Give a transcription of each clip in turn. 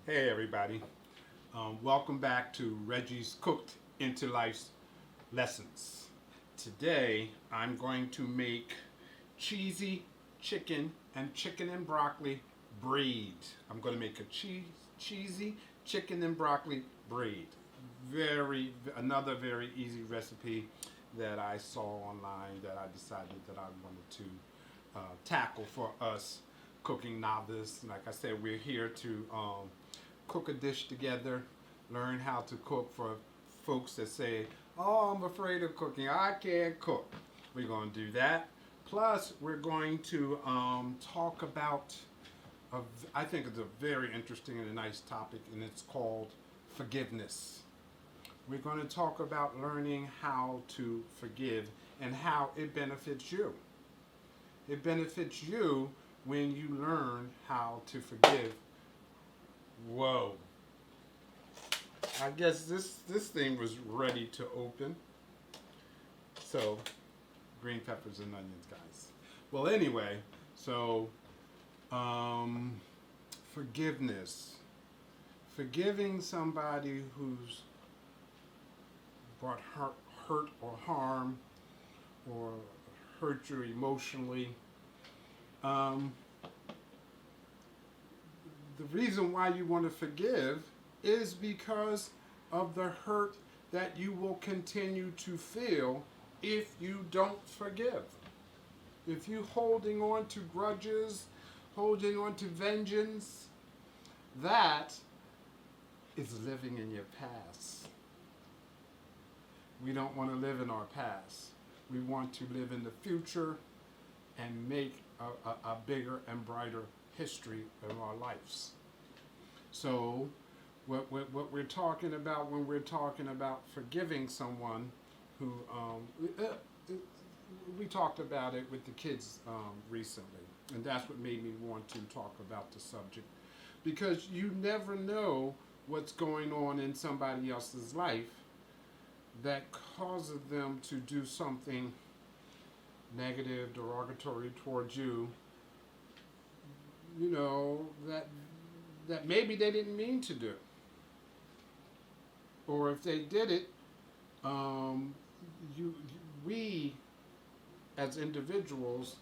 Hey everybody, welcome back to Reggie's Cooked into Life's Lessons. Today I'm going to make cheesy chicken and broccoli braid. I'm going to make a cheesy chicken and broccoli braid. Another very easy recipe that I saw online that I decided that I wanted to tackle for us cooking novice. Like I said, we're here to cook a dish together, learn how to cook for folks that say, oh, I'm afraid of cooking, I can't cook. We're going to do that. Plus, we're going to talk about, I think it's a very interesting and a nice topic, and it's called forgiveness. We're going to talk about learning how to forgive and how it benefits you. It benefits you when you learn how to forgive. Whoa. I guess this thing was ready to open. So, green peppers and onions, guys. Well, anyway, so forgiveness. Forgiving somebody who's brought hurt or harm or hurt you emotionally. The reason why you want to forgive is because of the hurt that you will continue to feel if you don't forgive. If you're holding on to grudges, holding on to vengeance, that is living in your past. We don't want to live in our past. We want to live in the future and make a bigger and brighter history of our lives. So what we're talking about when we're talking about forgiving someone who, we talked about it with the kids recently, and that's what made me want to talk about the subject, because you never know what's going on in somebody else's life that causes them to do something negative, derogatory towards you, that maybe they didn't mean to do. Or if they did it, we as individuals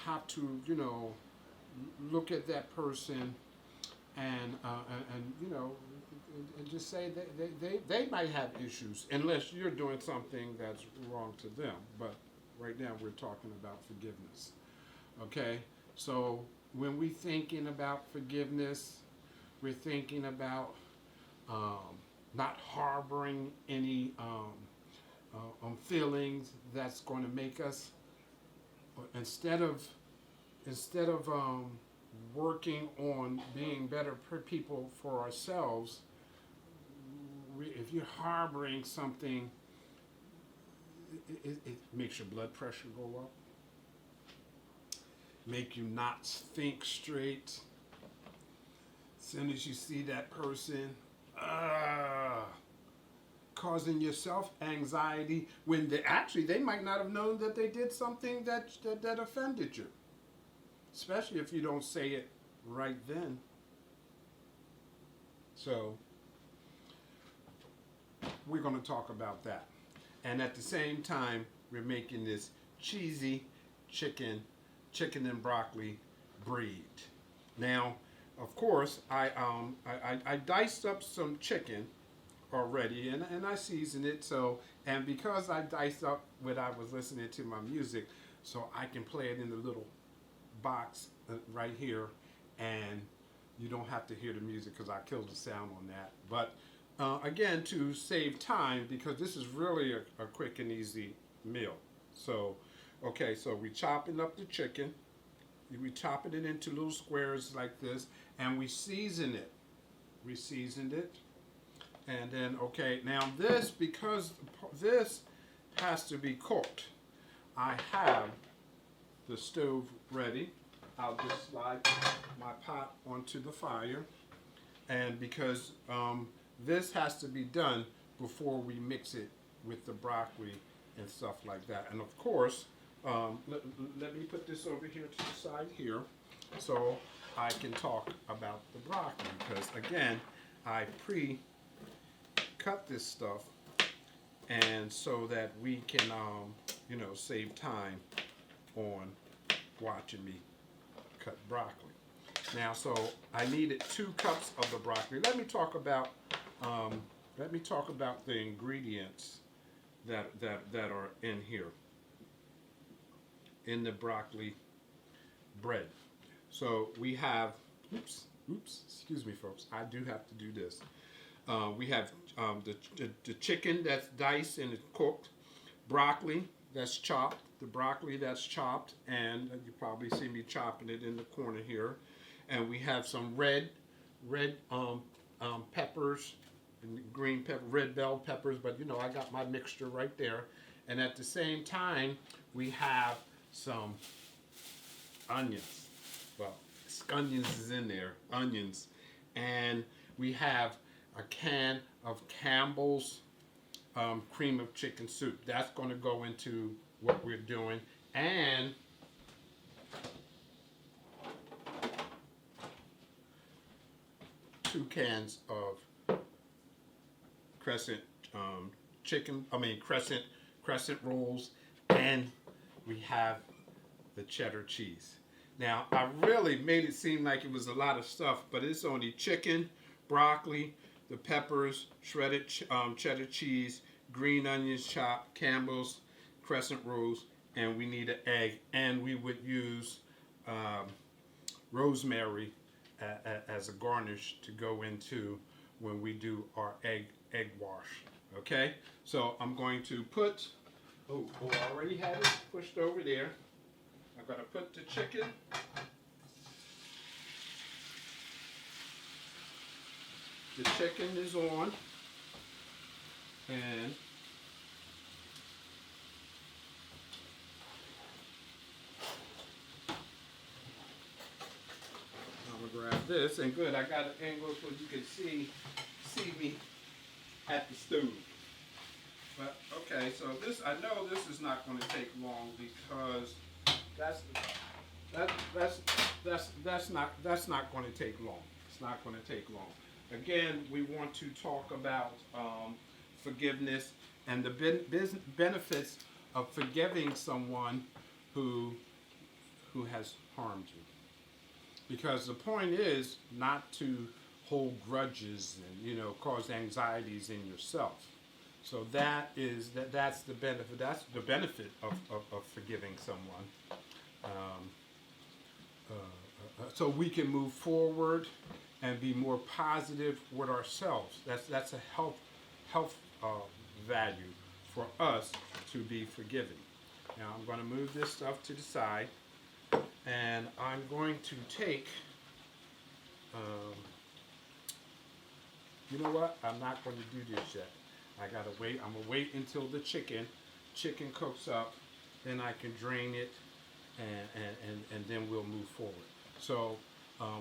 have to, look at that person and just say they might have issues, unless you're doing something that's wrong to them. But right now we're talking about forgiveness. Okay? So when we're thinking about forgiveness, we're thinking about not harboring any feelings that's going to make us, instead of working on being better people for ourselves, if you're harboring something, it makes your blood pressure go up, make you not think straight. As soon as you see that person, causing yourself anxiety when they might not have known that they did something that offended you, especially if you don't say it right then. So we're going to talk about that, and at the same time we're making this cheesy chicken and broccoli braid. Now, of course, I diced up some chicken already, and I seasoned it. So, and because I diced up when I was listening to my music, so I can play it in the little box right here, and you don't have to hear the music because I killed the sound on that. But again, to save time, because this is really a quick and easy meal. So, okay, so we're chopping up the chicken. We chopping it into little squares like this, and we season it. We seasoned it. And then, okay, now this, because this has to be cooked, I have the stove ready. I'll just slide my pot onto the fire. And because this has to be done before we mix it with the broccoli and stuff like that. And of course, let me put this over here to the side here. So I can talk about the broccoli, because again, I pre-cut this stuff, and so that we can, you know, save time on watching me cut broccoli. Now, so I needed 2 cups of the broccoli. Let me talk about the ingredients that are in here, in the broccoli bread. So we have, excuse me folks, I do have to do this. We have the chicken that's diced and it's cooked, broccoli that's chopped, the broccoli that's chopped, and you probably see me chopping it in the corner here. And we have some red peppers, and green pepper, red bell peppers, but you know, I got my mixture right there. And at the same time, we have some onions. Well, onions is in there, onions. And we have a can of Campbell's cream of chicken soup. That's going to go into what we're doing. And two cans of crescent crescent rolls, and we have the cheddar cheese. Now, I really made it seem like it was a lot of stuff, but it's only chicken, broccoli, the peppers, shredded cheddar cheese, green onions chopped, Campbell's crescent rolls, and we need an egg. And we would use rosemary as a garnish to go into when we do our egg wash. Okay, so I'm going to put, I already had it pushed over there. I'm going to put the chicken. The chicken is on, and I'm going to grab this, and good, I got it angled so you can see me at the stove. But okay, so this, I know this is not going to take long, because that's not going to take long. It's not going to take long. Again, we want to talk about forgiveness and the benefits of forgiving someone who has harmed you. Because the point is not to hold grudges and, you know, cause anxieties in yourself. So that's the benefit. That's the benefit of forgiving someone. So we can move forward and be more positive with ourselves. That's a health value for us to be forgiving. Now I'm going to move this stuff to the side, and I'm going to take. You know what? I'm not going to do this yet. I gotta wait. I'm gonna wait until the chicken cooks up, then I can drain it, and then we'll move forward. So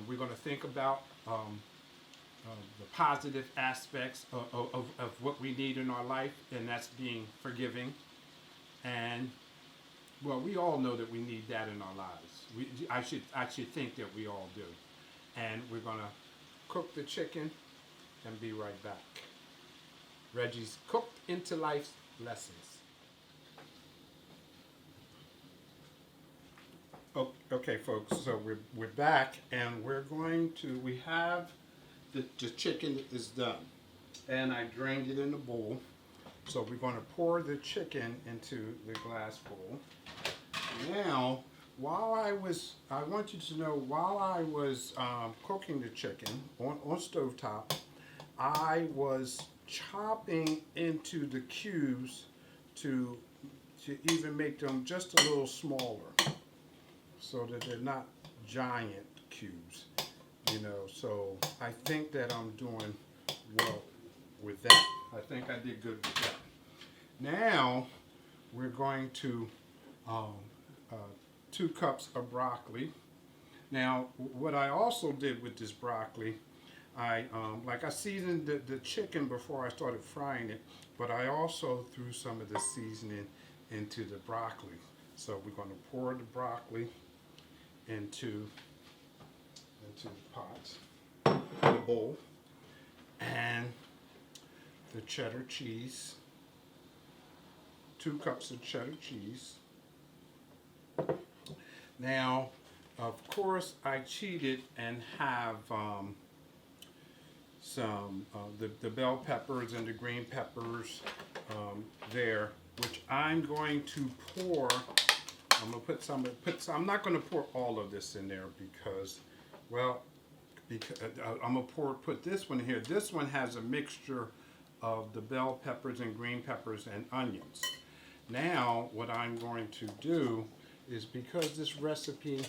we're gonna think about the positive aspects of what we need in our life, and that's being forgiving. And well, we all know that we need that in our lives. I should think that we all do. And we're gonna cook the chicken and be right back. Reggie's Cooked into Life's Lessons. Oh, okay, folks, so we're back, and we have the chicken is done. And I drained it in the bowl. So we're going to pour the chicken into the glass bowl. Now, I want you to know, while I was cooking the chicken on stovetop, I was chopping into the cubes to even make them just a little smaller, so that they're not giant cubes, you know. So I think that I'm doing well with that. I think I did good with that. Now we're going to 2 cups of broccoli. Now what I also did with this broccoli, I seasoned the chicken before I started frying it, but I also threw some of the seasoning into the broccoli. So we're going to pour the broccoli into into the pot, the bowl, and the cheddar cheese, 2 cups of cheddar cheese. Now, of course, I cheated and have some the bell peppers and the green peppers there, which I'm going to pour. I'm gonna put some. I'm not going to pour all of this in there because, well, I'm gonna put this one here. This one has a mixture of the bell peppers and green peppers and onions. Now, what I'm going to do is, because this recipe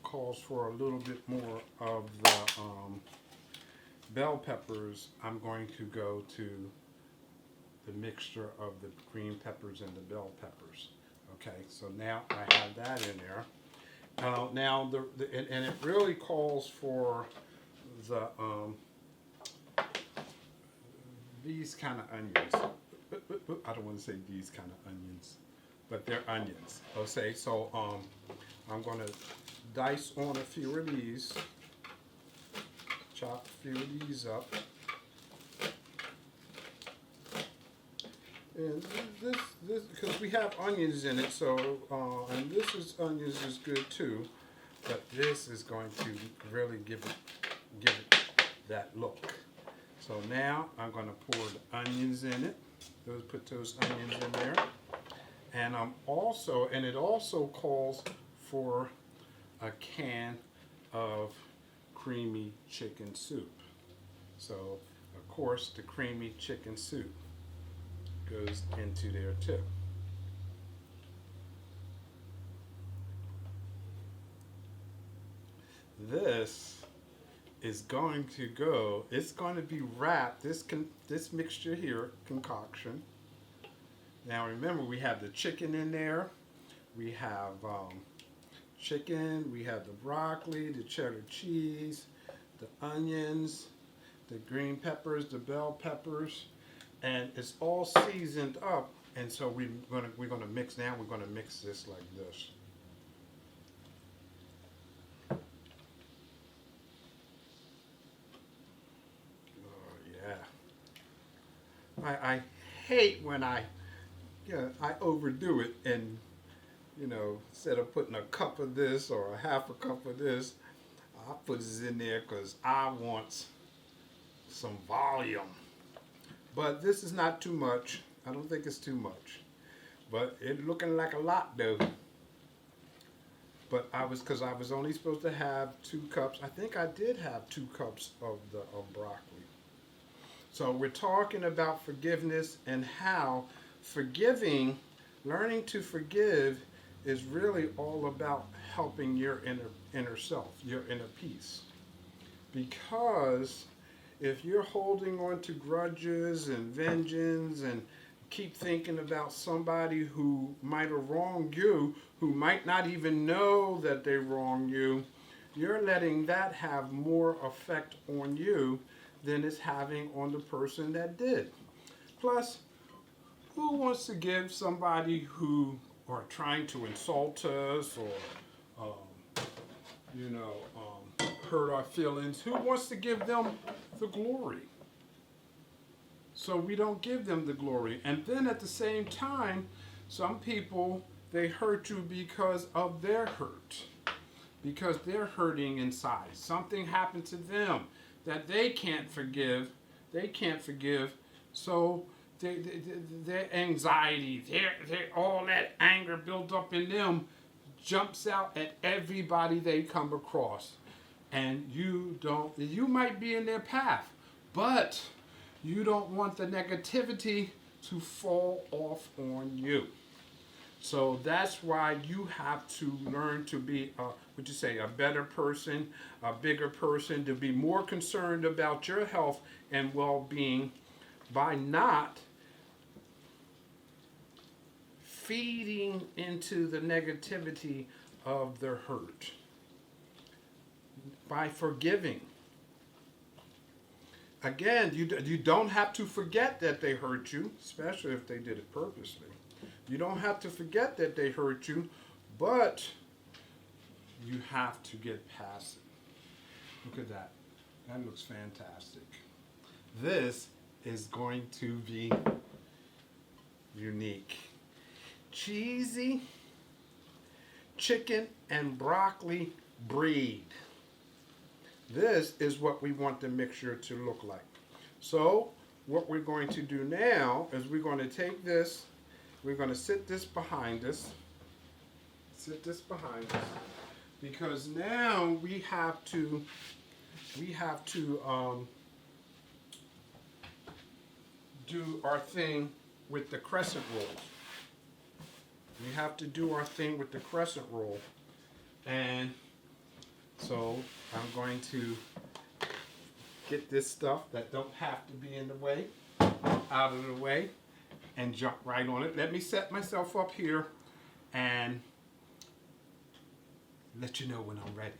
calls for a little bit more of the bell peppers, I'm going to go to the mixture of the green peppers and the bell peppers. Okay, so now I have that in there. Now, and it really calls for the these kind of onions. I don't want to say these kind of onions, but they're onions. Okay, so I'm going to dice on a few of these, chop a few of these up. And this, because we have onions in it, so and this is onions is good too, but this is going to really give it that look. So now I'm going to pour the onions in it. Put those onions in there, and it also calls for a can of creamy chicken soup. So of course the creamy chicken soup goes into there too. This is going to go, it's going to be wrapped, this mixture here, concoction. Now remember, we have the chicken in there, we have chicken, we have the broccoli, the cheddar cheese, the onions, the green peppers, the bell peppers, and it's all seasoned up. And so we're gonna mix now. We're gonna mix this like this. I hate when I overdo it, and instead of putting a cup of this or a half a cup of this, I put this in there because I want some volume. But this is not too much. I don't think it's too much, but it's looking like a lot though. But because I was only supposed to have 2 cups. I think I did have 2 cups of broccoli. So we're talking about forgiveness and how forgiving, learning to forgive, is really all about helping your inner self, your inner peace. Because if you're holding on to grudges and vengeance and keep thinking about somebody who might have wronged you, who might not even know that they wronged you, you're letting that have more effect on you than it's having on the person that did. Plus, who wants to give somebody who are trying to insult us or hurt our feelings, who wants to give them the glory? So we don't give them the glory. And then at the same time, some people, they hurt you because of their hurt, because they're hurting inside. Something happened to them that they can't forgive. So their anxiety, all that anger built up in them jumps out at everybody they come across. And you might be in their path, but you don't want the negativity to fall off on you. So that's why you have to learn to be, a better person, a bigger person, to be more concerned about your health and well-being by not feeding into the negativity of their hurt. By forgiving. Again, you don't have to forget that they hurt you, especially if they did it purposely. You don't have to forget that they hurt you, but you have to get past Look at that. That looks fantastic. This is going to be unique. Cheesy chicken and broccoli breed. This is what we want the mixture to look like. So what we're going to do now is we're going to take this, we're going to sit this behind us, because now we have to do our thing with the crescent rolls. We have to do our thing with the crescent roll. And so I'm going to get this stuff that don't have to be in the way out of the way and jump right on it. Let me set myself up here and let you know when I'm ready.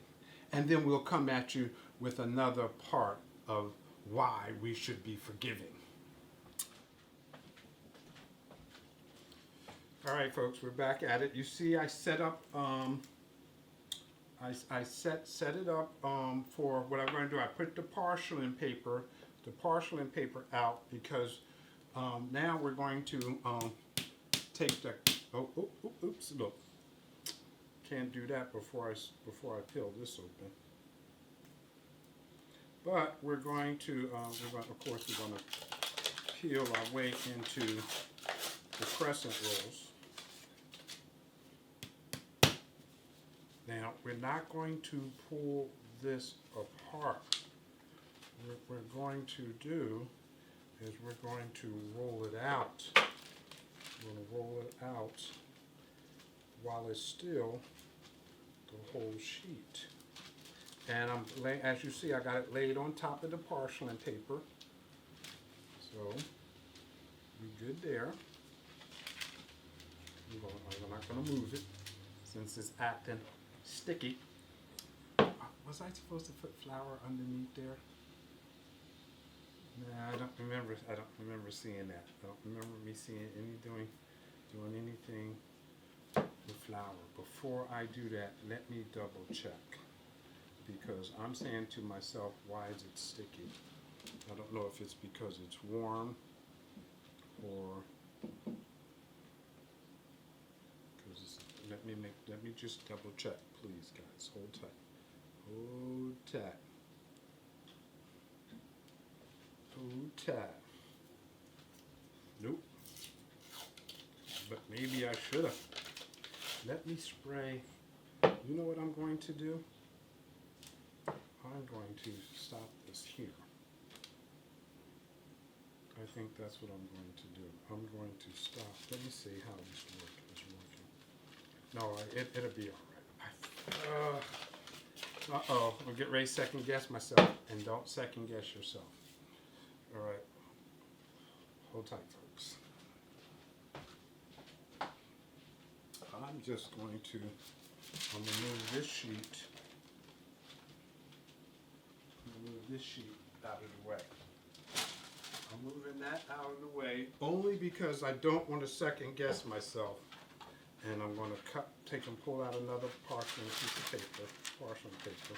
And then we'll come at you with another part of why we should be forgiving. All right, folks, we're back at it. You see, I set up, I set it up for what I'm going to do. I put the porcelain paper out because now we're going to take the. Oops! Look, can't do that before I peel this open. But we're going to, of course, we're going to peel our way into the crescent rolls. Now, we're not going to pull this apart. What we're going to do is we're going to roll it out. We're going to roll it out while it's still the whole sheet. And as you see, I got it laid on top of the porcelain paper. So, we're good there. I'm not going to move it since it's acting sticky. Was I supposed to put flour underneath there? Nah, I don't remember seeing that. I don't remember me seeing doing anything with flour. Before I do that, let me double check, because I'm saying to myself, why is it sticky? I don't know if it's because it's warm or because it's, let me just double check, please, guys. Hold tight. Hold tight. Hold tight. Nope. But maybe I should have. Let me spray. You know what I'm going to do? I'm going to stop this here. I think that's what I'm going to do. I'm going to stop. Let me see how this is working. No, it'll be all right. Uh-oh. I'll get ready to second guess myself. And don't second guess yourself. All right. Hold tight, folks. I'm just going to move this sheet. Move this sheet out of the way. I'm moving that out of the way only because I don't want to second guess myself. And I'm going to take and pull out another porcelain piece of paper, porcelain paper.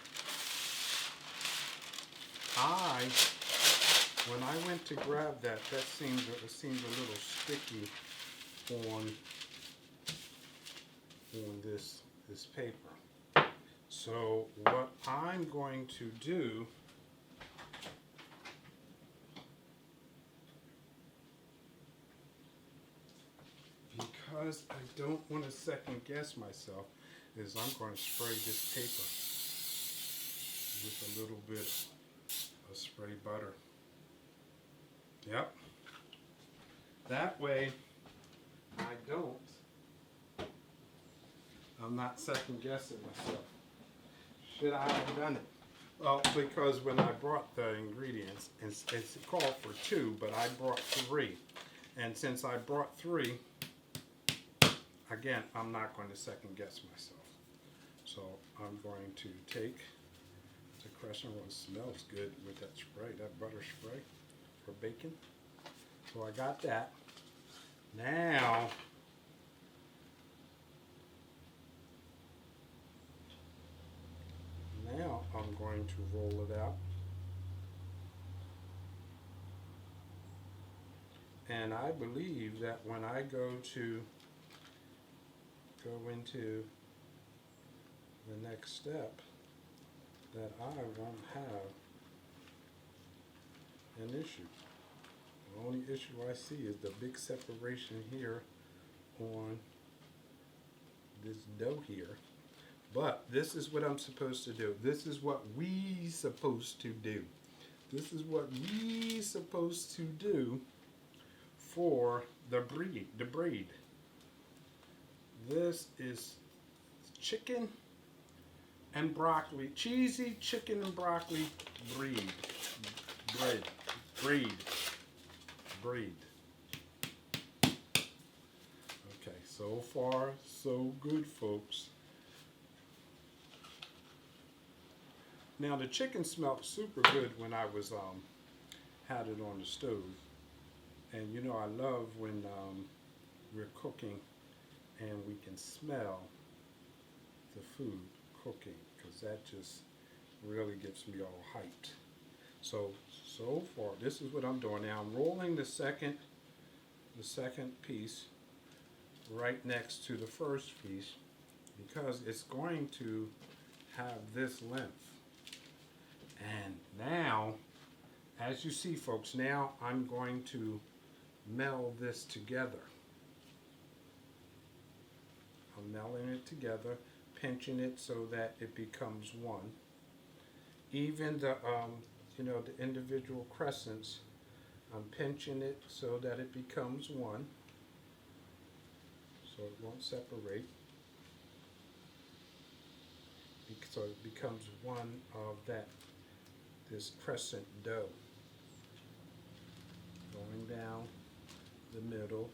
When I went to grab that seemed a little sticky on this paper. So what I'm going to do because I don't want to second guess myself, is I'm going to spray this paper with a little bit of spray butter. Yep. That way I'm not second guessing myself. Should I have done it? Well, because when I brought the ingredients, it's called for 2, but I brought 3. And since I brought 3, again, I'm not going to second guess myself. So I'm going to take the crescent roll. It smells good with that spray, that butter spray for bacon. So I got that. Now, Now I'm going to roll it out. And I believe that when I go into the next step, that I won't have an issue. The only issue I see is the big separation here on this dough here. But this is what I'm supposed to do. This is what we supposed to do. This is what we supposed to do for the bread. This is chicken and broccoli, cheesy chicken and broccoli bread. Okay, so far so good, folks. Now the chicken smelled super good when I was had it on the stove, and you know I love when we're cooking and we can smell the food cooking, because that just really gets me all hyped. So far this is what I'm doing now. I'm rolling the second piece right next to the first piece, because it's going to have this length. And now, as you see, folks, now I'm going to meld this together. I'm melding it together, pinching it so that it becomes one. Even the the individual crescents, I'm pinching it so that it becomes one, so it won't separate. So it becomes one of this crescent dough. Going down the middle.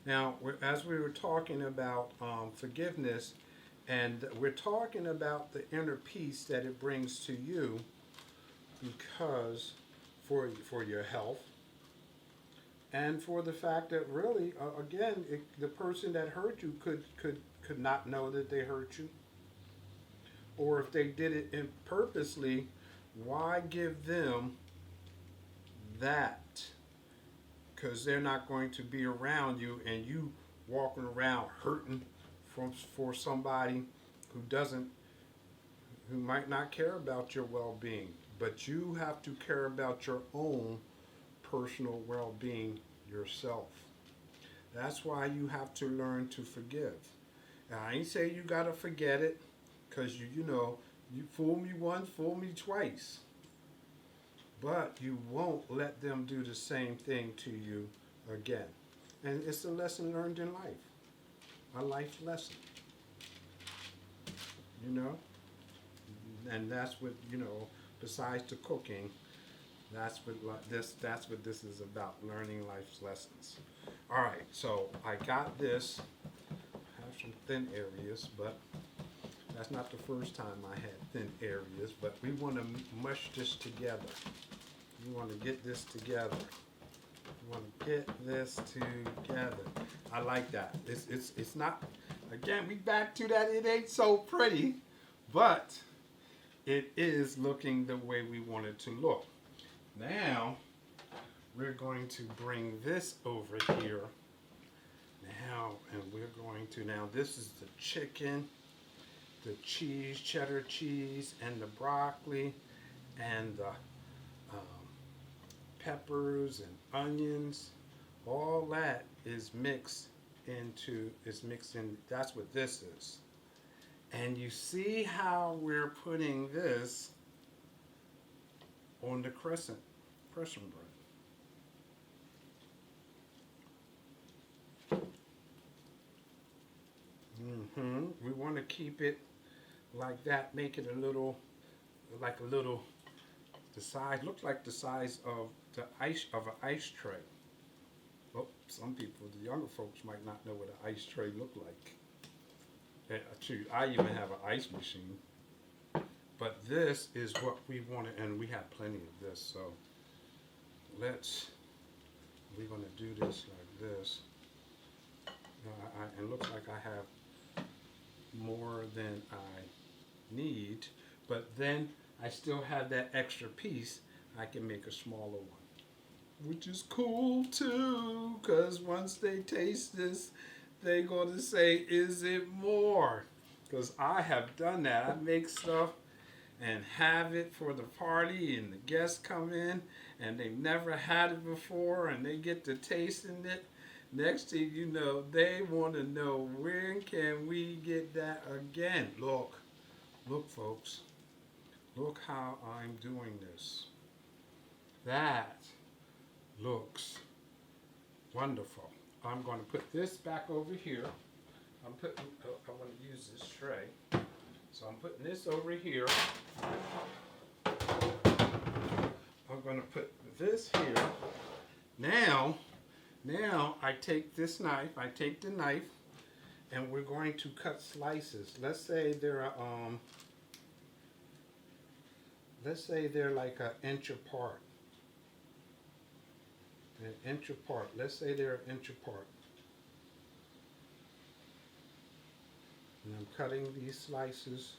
Now, as we were talking about forgiveness, and we're talking about the inner peace that it brings to you, because for your health, and for the fact that really, again, the person that hurt you could not know that they hurt you. Or if they did it purposely, why give them that? Because they're not going to be around you, and you walking around hurting for somebody who might not care about your well-being. But you have to care about your own personal well-being yourself. That's why you have to learn to forgive. Now, I ain't say you gotta forget it, because you fool me once, fool me twice. But you won't let them do the same thing to you again. And it's a lesson learned in life. A life lesson. And that's what, besides the cooking, that's what this is about, learning life's lessons. All right, so I got this. I have some thin areas, but that's not the first time I had thin areas, but we want to mush this together. We want to get this together. We want to get this together. I like that. It's not, again, we back to that, it ain't so pretty, but it is looking the way we want it to look. Now, we're going to bring this over here. Now, and we're going to, this is the chicken, the cheese, cheddar cheese, and the broccoli, and the peppers and onions. All that is mixed in. That's what this is. And you see how we're putting this on the crescent bread. We want to keep it like that, make it the size, looks like the size of an ice tray. Well, some people, the younger folks, might not know what an ice tray look like. I even have an ice machine. But this is what we wanted, and we have plenty of this. So we're going to do this like this. It looks like I have more than I need, but then I still have that extra piece. I can make a smaller one, which is cool too, because once they taste this, they're going to say, is it more? Because I have done that. I make stuff and have it for the party, and the guests come in and they've never had it before, and they get to tasting it. Next thing you know, they want to know, when can we get that again? Look, folks, look how I'm doing this. That looks wonderful. I'm going to put this back over here. I want to use this tray. So I'm putting this over here. I'm going to put this here. Now I take this knife, the knife, and we're going to cut slices. Let's say they're like an inch apart. An inch apart. Let's say they're an inch apart. And I'm cutting these slices.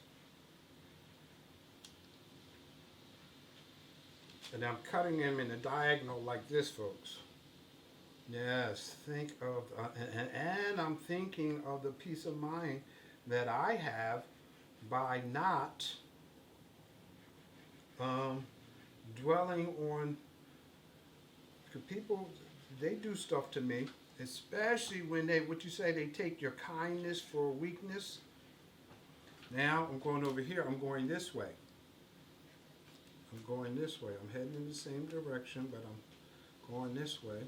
And I'm cutting them in a diagonal like this, folks. Yes, think of, and I'm thinking of the peace of mind that I have by not dwelling on, because people, they do stuff to me, especially when they, what you say, they take your kindness for weakness. Now I'm going over here, I'm going this way. I'm going this way. I'm heading in the same direction, but I'm going this way.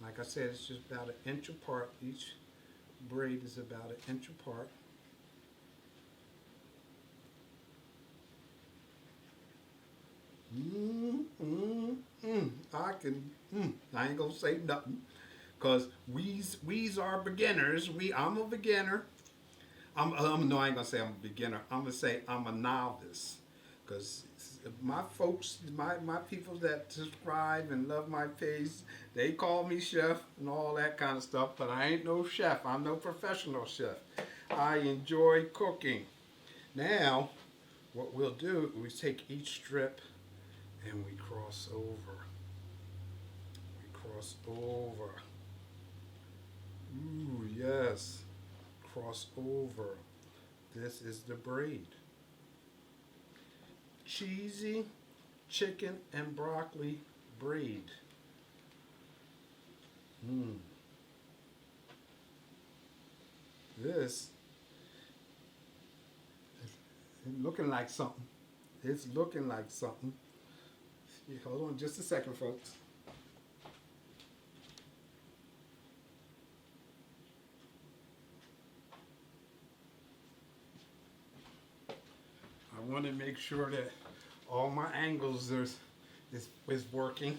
Like I said, it's just about an inch apart. Each braid is about an inch apart. I ain't gonna say nothing, cause we's are beginners. I'm a beginner. No, I ain't gonna say I'm a beginner. I'm gonna say I'm a novice, cause my folks, my people that subscribe and love my page, they call me chef and all that kind of stuff. But I ain't no chef. I'm no professional chef. I enjoy cooking. Now, what we'll do is take each strip and we cross over. We cross over. Ooh, yes. Cross over. This is the braid. Cheesy chicken and broccoli braid. This is looking like something. It's looking like something. Hold on just a second, folks. I want to make sure that all my angles is working.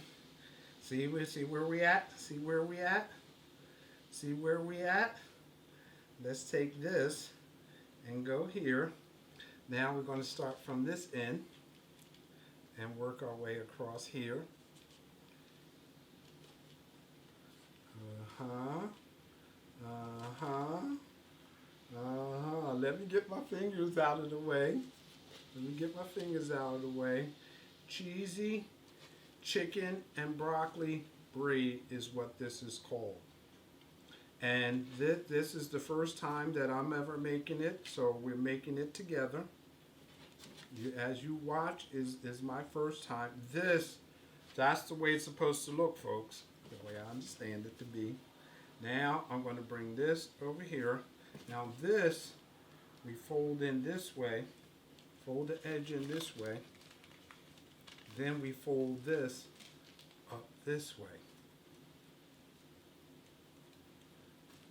See where we at? See where we at? See where we at? Let's take this and go here. Now we're going to start from this end and work our way across here. Let me get my fingers out of the way. Cheesy chicken and broccoli braid is what this is called. And this is the first time that I'm ever making it, so we're making it together. As you watch, is my first time. That's the way it's supposed to look, folks, the way I understand it to be. Now I'm going to bring this over here. Now this, we fold in this way, fold the edge in this way, then we fold this up this way.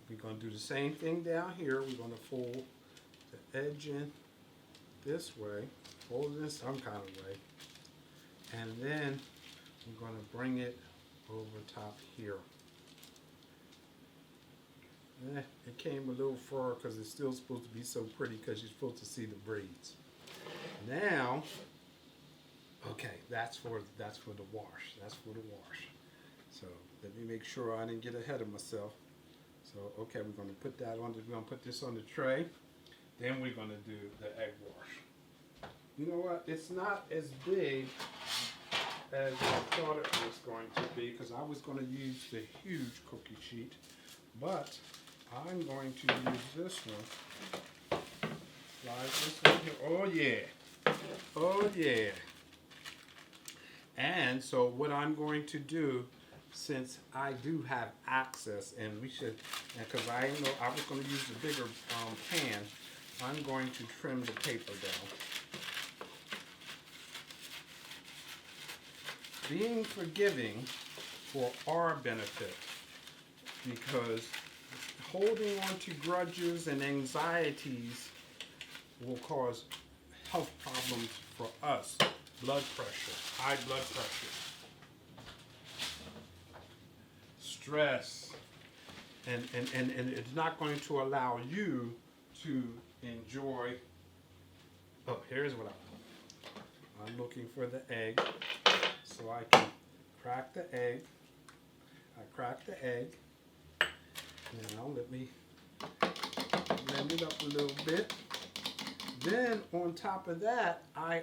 We're going to do the same thing down here. We're going to fold the edge in this way, fold it in some kind of way, and then we're going to bring it over top here. It came a little far because it's still supposed to be so pretty because you're supposed to see the braids. Now, okay, that's for the wash. That's for the wash. So let me make sure I didn't get ahead of myself. So okay, we're going to put that on. We're going to put this on the tray. Then we're going to do the egg wash. You know what? It's not as big as I thought it was going to be because I was going to use the huge cookie sheet, but I'm going to use this one. Slide this in here. Oh yeah. Oh yeah. And so what I'm going to do, since I do have access, and we should, because I know I was going to use the bigger pan, I'm going to trim the paper down. Being forgiving for our benefit, because holding on to grudges and anxieties will cause health problems for us. Blood pressure, high blood pressure, stress, and it's not going to allow you to enjoy. Oh, here's what I'm looking for the egg, so I can crack the egg. I crack the egg. Now let me blend it up a little bit. Then on top of that, I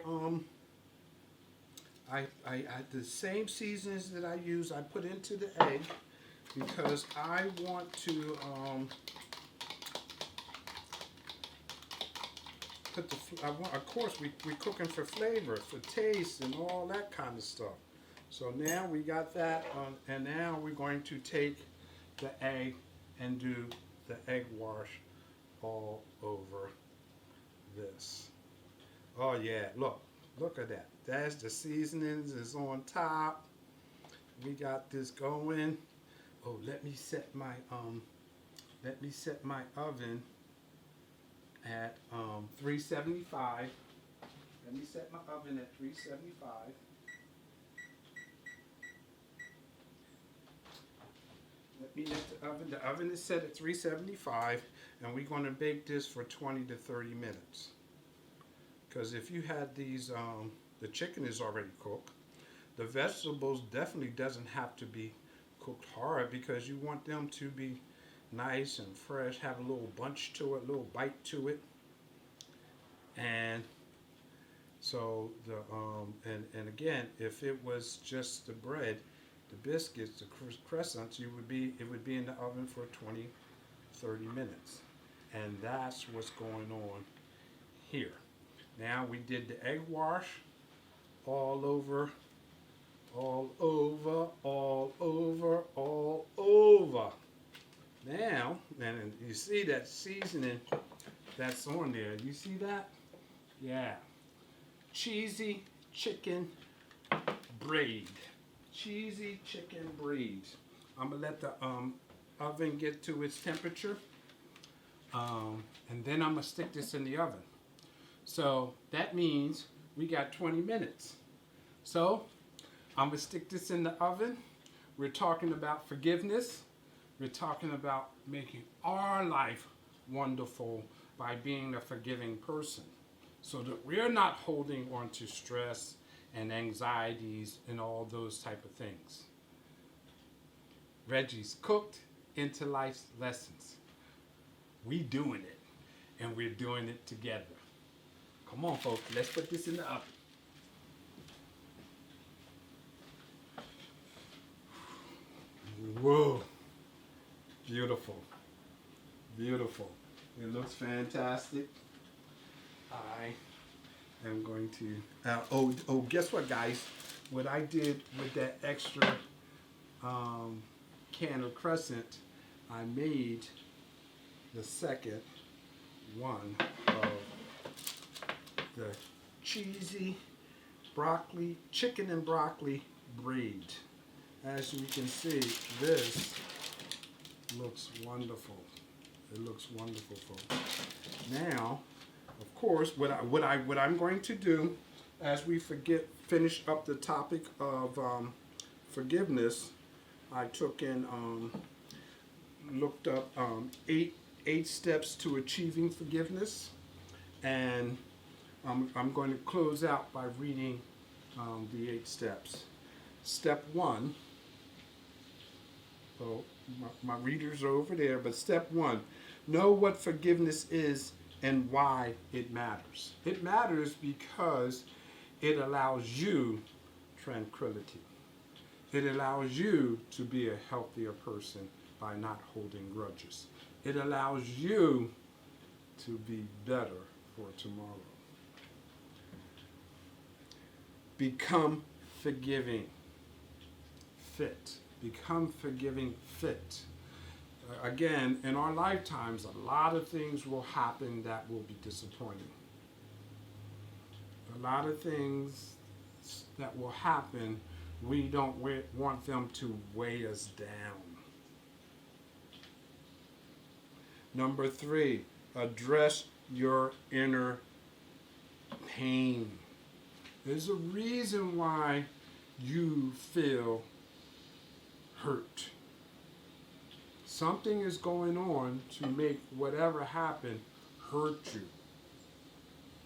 the same seasonings that I use, I put into the egg because I want to put the. Of course, we're cooking for flavor, for taste, and all that kind of stuff. So now we got that, and now we're going to take the egg and do the egg wash all over this. Oh yeah, look at that. That's the seasonings is on top. We got this going. Oh, let me set my oven at 375. Let me set my oven at 375. Let me let the oven is set at 375, and we're going to bake this for 20 to 30 minutes. Because if you had these, the chicken is already cooked. The vegetables definitely doesn't have to be cooked hard because you want them to be nice and fresh, have a little bunch to it, a little bite to it. And so the and again, if it was just the bread, the biscuits, the crescents, it would be in the oven for 20, 30 minutes. And that's what's going on here. Now we did the egg wash all over, all over, all over, all over. Now, and you see that seasoning that's on there. You see that? Yeah. Cheesy chicken braid. Cheesy chicken braid. I'm going to let the oven get to its temperature. And then I'm going to stick this in the oven. So that means we got 20 minutes. So I'm going to stick this in the oven. We're talking about forgiveness. We're talking about making our life wonderful by being a forgiving person so that we're not holding on to stress and anxieties and all those type of things. Reggie's Cooked into Life's Lessons. We doing it, and we're doing it together. Come on, folks, let's put this in the oven. Whoa, beautiful, beautiful. It looks fantastic. I am going to, guess what, guys? What I did with that extra can of crescent, I made the second one of the cheesy broccoli, chicken and broccoli braid. As you can see, this looks wonderful. It looks wonderful, folks. Now, of course, what I'm going to do as we finish up the topic of forgiveness, I took in looked up 8 steps to achieving forgiveness, and I'm going to close out by reading the 8 steps. Step 1. So my readers are over there, but step 1, know what forgiveness is and why it matters. It matters because it allows you tranquility. It allows you to be a healthier person by not holding grudges. It allows you to be better for tomorrow. Become forgiving fit. Become forgiving fit. Again, in our lifetimes, a lot of things will happen that will be disappointing. A lot of things that will happen, we don't want them to weigh us down. Number 3, address your inner pain. There's a reason why you feel hurt. Something is going on to make whatever happened hurt you.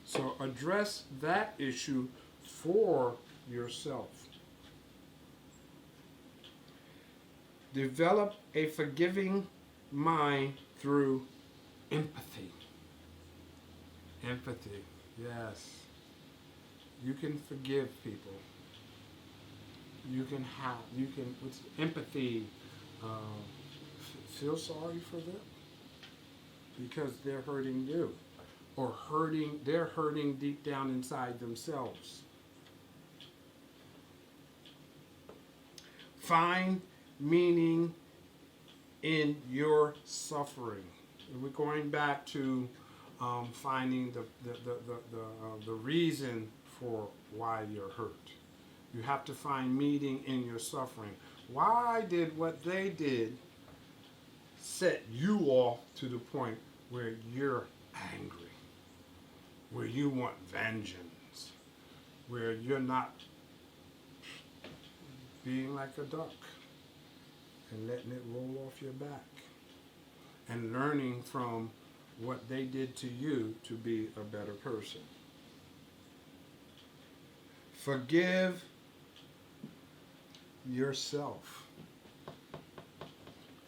So address that issue for yourself. Develop a forgiving mind through empathy. Empathy, yes. You can forgive people. With empathy, feel sorry for them because they're hurting you, or they're hurting deep down inside themselves. Find meaning in your suffering. We're going back to finding the reason for why you're hurt. You have to find meaning in your suffering. Why did what they did set you off to the point where you're angry, where you want vengeance, where you're not being like a duck and letting it roll off your back and learning from what they did to you to be a better person? Forgive yourself.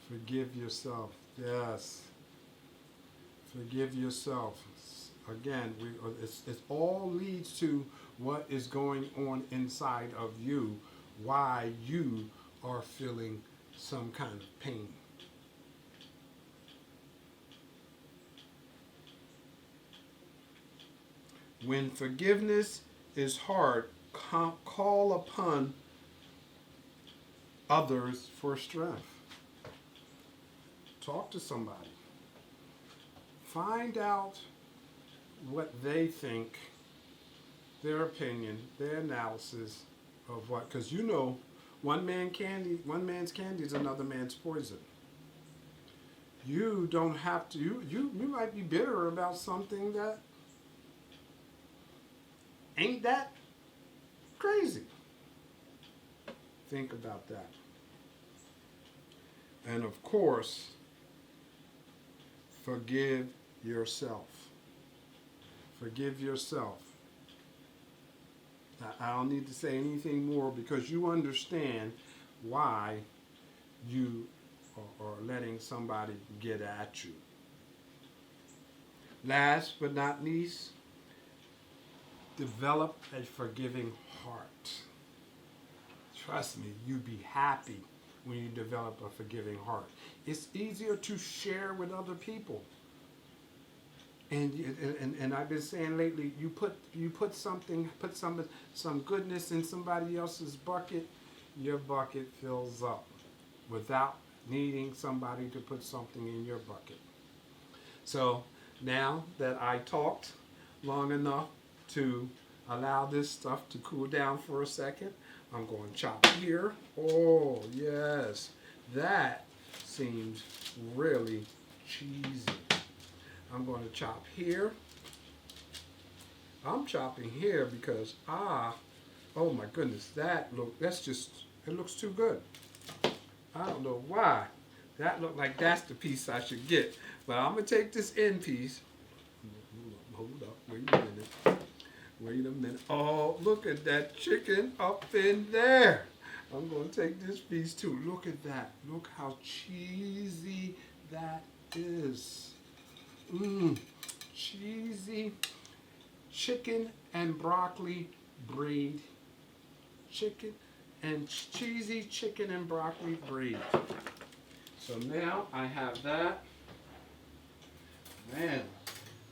Forgive yourself. Yes. Forgive yourself. Again, it all leads to what is going on inside of you, why you are feeling some kind of pain. When forgiveness is hard, call upon others for strength. Talk to somebody. Find out what they think, their opinion, their analysis of what, because you know, one man's candy is another man's poison. You don't have to, you might be bitter about something that ain't that crazy. Think about that. And of course, forgive yourself. Forgive yourself. Now, I don't need to say anything more because you understand why you are letting somebody get at you. Last but not least, develop a forgiving heart. Trust me, you'll be happy when you develop a forgiving heart. It's easier to share with other people. And I've been saying lately, you put some goodness in somebody else's bucket, your bucket fills up without needing somebody to put something in your bucket. So now that I talked long enough to allow this stuff to cool down for a second, I'm going to chop here. Oh, yes. That seems really cheesy. I'm going to chop here. I'm chopping here because, oh my goodness, it looks too good. I don't know why. That looked like that's the piece I should get. But I'm going to take this end piece. Hold up, wait a minute. Oh, look at that chicken up in there. I'm going to take this piece too. Look at that. Look how cheesy that is. cheesy chicken and broccoli braid. Cheesy chicken and broccoli braid. So now I have that. Man,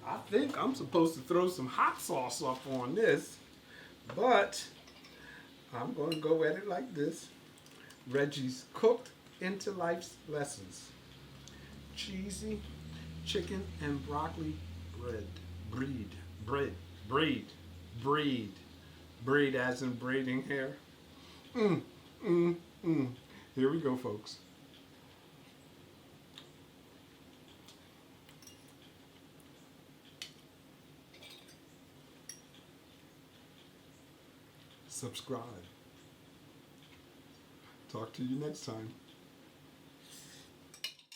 I think I'm supposed to throw some hot sauce up on this, but I'm going to go at it like this. Reggie's Cooked into Life's Lessons. Cheesy chicken and broccoli braid as in braiding hair. Here we go, folks. Subscribe. Talk to you next time.